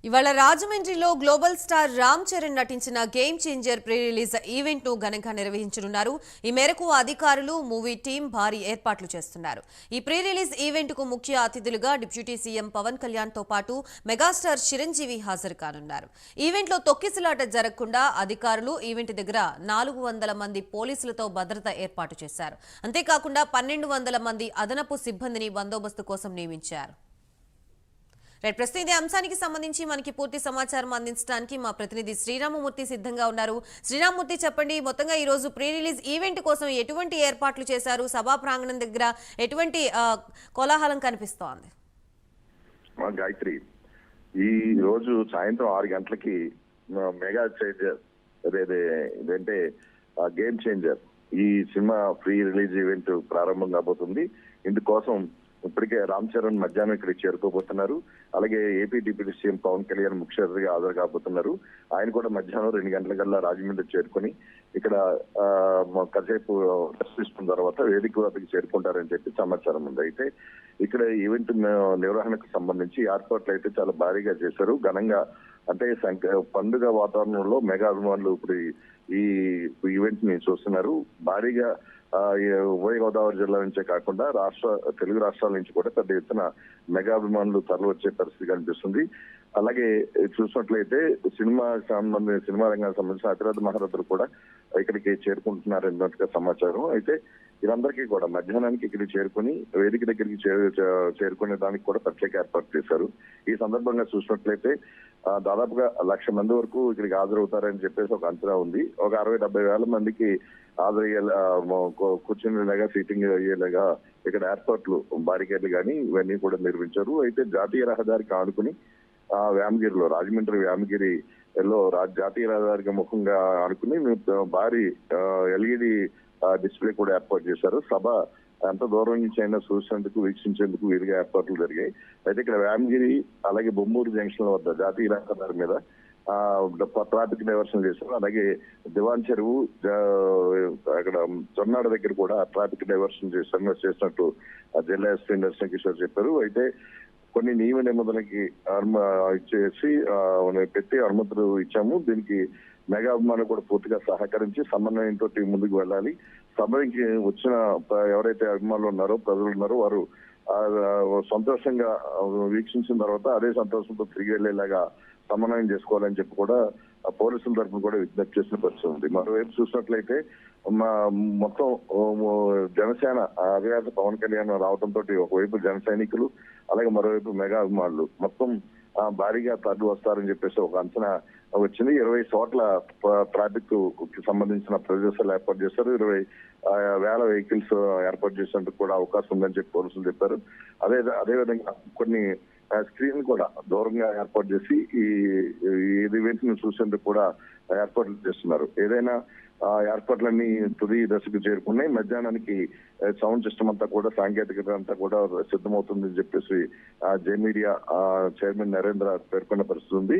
ఇవాళ రాజమండ్రిలో global star Ram Charan నటించిన game changer pre release event ను ఘనంగా నిర్వహించనున్నారు. ఈ మేరకు అధికారులు, మూవీ టీం భారీ ఏర్పాట్లు చేస్తున్నారు. ఈ ప్రీ రిలీజ్ ఈవెంట్ కు ముఖ్య అతిథులుగా డిప్యూటీ సీఎం పవన్ కళ్యాణ్ తో పాటు మెగాస్టార్ చిరంజీవి హాజరు కానున్నారు. ఈవెంట్ లో తొక్కిసలాట జరగకుండా అధికారులు ఈవెంట్ దగ్గర 400 మంది పోలీసులతో భద్రత ఏర్పాటు చేశారు. అంతేకాకుండా 1200 మంది అదనపు సిబ్బందిని బందోబస్తు కోసం నియమించారు. ప్రస్తుతం ఇదే అంశానికి సంబంధించి మనకి పూర్తి సమాచారం అందించడానికి మా ప్రతినిధి శ్రీరామమూర్తి సిద్ధంగా ఉన్నారు. శ్రీరామమూర్తి, చెప్పండి, మొత్తంగా ఈ రోజు ప్రీ రిలీజ్ ఈవెంట్ కోసం ఎటువంటి ఏర్పాట్లు చేశారు? సభా ప్రాంగణం దగ్గర ఎటువంటి కోలాహలం కనిపిస్తోంది? గాయత్రి, ఈ రోజు సాయంత్రం 6 గంటలకి మెగా చేంజర్ ఇదేంటే గేమ్ చేంజర్ ఈ సినిమా ప్రీ రిలీజ్ ఈవెంట్ ప్రారంభం కాబోతుంది. ఇందుకోసం ఇప్పటికే రామ్ చరణ్ మధ్యాహ్నం ఇక్కడికి చేరుకోబోతున్నారు. అలాగే AP deputy CM Pawan Kalyan ముఖ్య అతిథిగా హాజరు కాబోతున్నారు. ఆయన కూడా మధ్యాహ్నం 2 గంటలకల్లా రాజమండ్రి చేరుకుని ఇక్కడ కాసేపు తీసుకున్న తర్వాత వేదిక వద్దకు చేరుకుంటారని చెప్పి సమాచారం ఉంది. అయితే ఇక్కడ ఈవెంట్ నిర్వహణకు సంబంధించి ఏర్పాట్లు అయితే చాలా భారీగా చేశారు. ఘనంగా అంటే పండుగ వాతావరణంలో మెగా అభిమానులు ఇప్పుడు ఈ ఈవెంట్ ని చూస్తున్నారు. భారీగా ఉభయ గోదావరి జిల్లా నుంచే కాకుండా తెలుగు రాష్ట్రాల నుంచి కూడా పెద్ద ఎత్తున మెగా అభిమానులు తరలి వచ్చే పరిస్థితి కనిపిస్తుంది. అలాగే చూసినట్లయితే సినిమా రంగానికి సంబంధించిన అతిరథ మహారథులు కూడా ఇక్కడికి చేరుకుంటున్నారు అన్నట్టుగా సమాచారం. అయితే వీరందరికీ కూడా మధ్యాహ్నానికి ఇక్కడికి చేరుకుని వేదిక దగ్గరికి చేరుకునే దానికి కూడా ప్రత్యేక ఏర్పాటు చేశారు. ఈ సందర్భంగా చూసినట్లయితే దాదాపుగా 1,00,000 మంది వరకు ఇక్కడికి హాజరవుతారని చెప్పేసి ఒక అంచనా ఉంది. ఒక 60-70 వేల మందికి హాజరయ్యేలా కూర్చునేలాగా సీటింగ్ అయ్యేలాగా ఇక్కడ ఏర్పాట్లు బారికేడ్లు కానీ ఇవన్నీ కూడా నిర్మించారు. అయితే జాతీయ రహదారికి ఆనుకుని వ్యామగిరిలో రాజమండ్రి వ్యామగిరిలో జాతీయ రహదారికి ముఖంగా ఆనుకుని భారీ ఎల్ఈడి డిస్ప్లే కూడా ఏర్పాటు చేశారు. సభ ఎంత దూరం నుంచి అయినా చూసేందుకు వీక్షించేందుకు వీలుగా ఏర్పాట్లు జరిగాయి. అయితే ఇక్కడ వ్యామగిరి అలాగే బొమ్మూరు జంక్షన్ వద్ద జాతీయ రహదారి మీద ట్రాఫిక్ డైవర్షన్ చేశారు. అలాగే దివాన్ చెరువు అక్కడ చొన్నాడ దగ్గర కూడా ట్రాఫిక్ డైవర్షన్ చేసినట్టు జిల్లా ఎస్పీ నరసింహ కిషోర్ చెప్పారు. అయితే కొన్ని నియమ నిబంధనలకి ఇచ్చేసి పెట్టి అనుమతులు ఇచ్చాము. దీనికి మెగా అభిమానులు కూడా పూర్తిగా సహకరించి సమన్వయంతో ముందుకు వెళ్ళాలి. సభకి వచ్చిన ఎవరైతే అభిమానులు ఉన్నారో ప్రజలు ఉన్నారో వారు సంతోషంగా వీక్షించిన తర్వాత అదే సంతోషంతో తిరిగి వెళ్లేలాగా సమన్వయం చేసుకోవాలని చెప్పి కూడా పోలీసుల తరఫున కూడా విజ్ఞప్తి చేసిన పరిస్థితి ఉంది. మరోవైపు చూసినట్లయితే మొత్తం జనసేన అధినేత పవన్ కళ్యాణ్ రావడంతో ఒకవైపు జన సైనికులు అలాగే మరోవైపు మెగా అభిమానులు మొత్తం భారీగా తరలి వస్తారని చెప్పేసి ఒక అంచనా వచ్చింది. 20 చోట్ల ట్రాఫిక్ కి సంబంధించిన ప్రదేశాలు ఏర్పాటు చేశారు. 20,000 వెహికల్స్ ఏర్పాటు చేసేందుకు కూడా అవకాశం ఉందని చెప్పి పోలీసులు చెప్పారు. అదేవిధంగా కొన్ని స్క్రీన్ కూడా దూరంగా ఏర్పాటు చేసి ఈ ఈవెంట్ ను చూసేందుకు కూడా ఏర్పాట్లు చేస్తున్నారు. ఏదైనా ఏర్పాట్లన్నీ తుది దశకు చేరుకున్నాయి. మధ్యాహ్నానికి సౌండ్ సిస్టమ్ అంతా కూడా సాంకేతికత అంతా కూడా సిద్ధమవుతుందని చెప్పేసి జే మీడియా చైర్మన్ నరేంద్ర పేర్కొన్న పరిస్థితి ఉంది.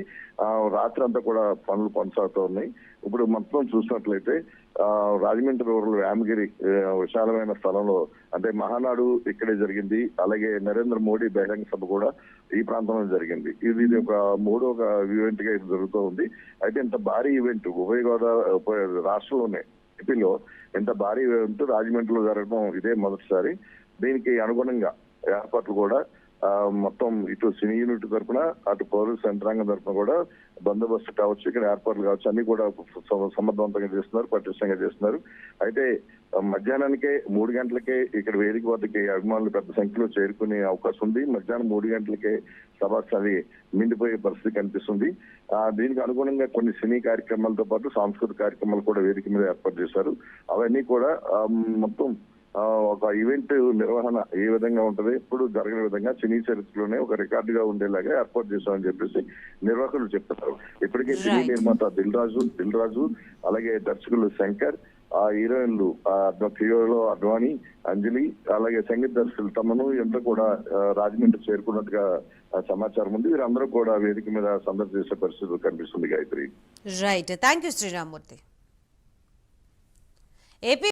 రాత్రి అంతా కూడా పనులు కొనసాగుతూ ఉన్నాయి. ఇప్పుడు మొత్తం చూసినట్లయితే రాజమండ్రి రూరల్ వ్యామగిరి విశాలమైన స్థలంలో అంటే మహానాడు ఇక్కడే జరిగింది. అలాగే నరేంద్ర మోడీ బహిరంగ సభ కూడా ఈ ప్రాంతంలో జరిగింది. ఇది ఒక 3వ ఈవెంట్ గా ఇది జరుగుతూ ఉంది. అయితే ఇంత భారీ ఈవెంట్ ఉభయ గోదావరి రాష్ట్రంలోనే ఏపీలో ఇంత భారీ ఈవెంట్ రాజమండ్రిలో జరగడం ఇదే మొదటిసారి. దీనికి అనుగుణంగా ఏర్పాట్లు కూడా మొత్తం ఇటు సినీ యూనిట్ తరఫున అటు పోలీసు యంత్రాంగం తరఫున కూడా బందోబస్తు కావచ్చు, ఇక్కడ ఏర్పాట్లు కావచ్చు, అన్ని కూడా సమర్థవంతంగా చేస్తున్నారు, పటిష్టంగా చేస్తున్నారు. అయితే మధ్యాహ్నానికే 3 గంటలకే ఇక్కడ వేదిక వద్దకి అభిమానులు పెద్ద సంఖ్యలో చేరుకునే అవకాశం ఉంది. మధ్యాహ్నం 3 గంటలకే సభాస్థలి నిండిపోయే పరిస్థితి కనిపిస్తుంది. దీనికి అనుగుణంగా కొన్ని సినీ కార్యక్రమాలతో పాటు సాంస్కృతిక కార్యక్రమాలు కూడా వేదిక మీద ఏర్పాటు చేశారు. అవన్నీ కూడా మొత్తం ఒక ఈవెంట్ నిర్వహణ ఏ విధంగా ఉంటది, ఇప్పుడు జరిగిన విధంగా సినీ చరిత్రలోనే ఒక రికార్డుగా ఉండేలాగా ఏర్పాటు చేశామని చెప్పేసి నిర్వాహకులు చెప్తున్నారు. ఇప్పటికే సినీ నిర్మాత దిల్ రాజు అలాగే దర్శకులు శంకర్, హీరోయిన్లు హీరోలో అడ్వాణి, అంజలి అలాగే సంగీత దర్శకులు తమను ఎంత కూడా రాజమండ్రి చేరుకున్నట్టుగా సమాచారం ఉంది. వీరందరూ కూడా వేదిక మీద సందర్శన చేసే పరిస్థితి కనిపిస్తుంది. Gayatri, right, thank you Sriramamurthy.